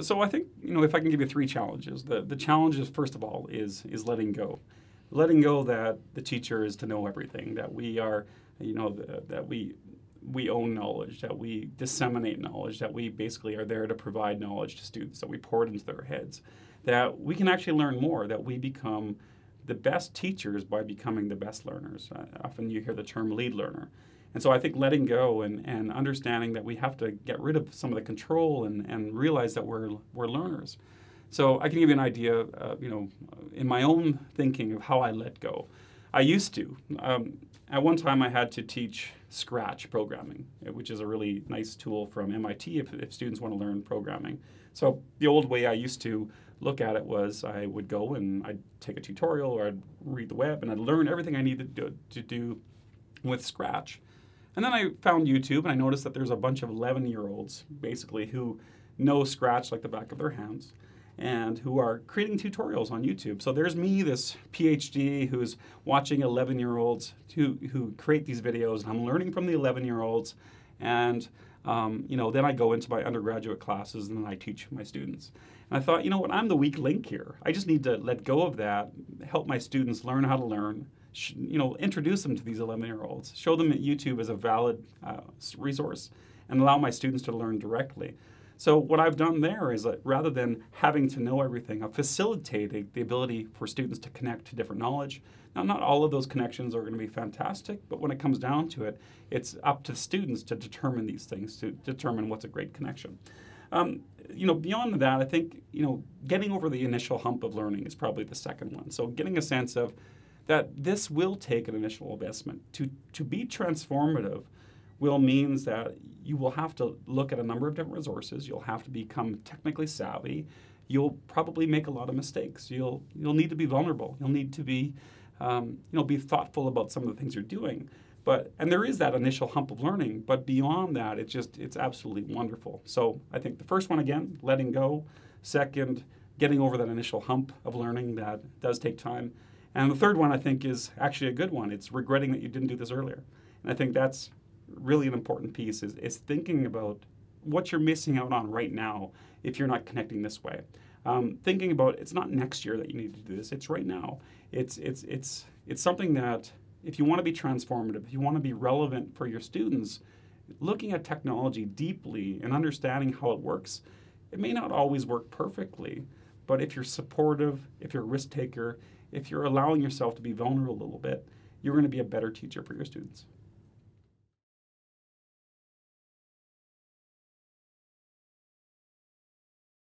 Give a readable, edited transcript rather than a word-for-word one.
So I think, if I can give you three challenges, the challenge is, first of all, is letting go. Letting go that the teacher is to know everything, that we are, that we own knowledge, that we disseminate knowledge, that we basically are there to provide knowledge to students, that we pour it into their heads, that we can actually learn more, that we become the best teachers by becoming the best learners. Often you hear the term lead learner. And so I think letting go and understanding that we have to get rid of some of the control and realize that we're learners. So I can give you an idea, in my own thinking of how I let go. I used to. At one time I had to teach Scratch programming, which is a really nice tool from MIT if students want to learn programming. So the old way I used to look at it was I would go and I'd take a tutorial or I'd read the web and I'd learn everything I needed to do with Scratch. And then I found YouTube and I noticed that there's a bunch of 11-year-olds basically who know Scratch like the back of their hands and who are creating tutorials on YouTube. So there's me, this PhD, who's watching 11-year-olds who create these videos, and I'm learning from the 11-year-olds. And then I go into my undergraduate classes and then I teach my students. And I thought, what, I'm the weak link here. I just need to let go of that, help my students learn how to learn, introduce them to these 11-year-olds, show them that YouTube is a valid resource, and allow my students to learn directly. So what I've done there is that rather than having to know everything, I've facilitated the ability for students to connect to different knowledge. Now, not all of those connections are going to be fantastic, but when it comes down to it, it's up to students to determine these things, to determine what's a great connection. Beyond that, I think, getting over the initial hump of learning is probably the second one. So getting a sense of that this will take an initial investment. To be transformative means that you will have to look at a number of different resources. You'll have to become technically savvy. You'll probably make a lot of mistakes. You'll need to be vulnerable. You'll need to be thoughtful about some of the things you're doing. And there is that initial hump of learning, but beyond that, it's absolutely wonderful. So I think the first one, again, letting go. Second, getting over that initial hump of learning that does take time. And the third one, I think, is actually a good one. It's regretting that you didn't do this earlier. And I think that's really an important piece is thinking about what you're missing out on right now if you're not connecting this way. Thinking about it's not next year that you need to do this, it's right now. It's something that if you want to be transformative, if you want to be relevant for your students, looking at technology deeply and understanding how it works, it may not always work perfectly, but if you're supportive, if you're a risk taker, if you're allowing yourself to be vulnerable a little bit, you're going to be a better teacher for your students.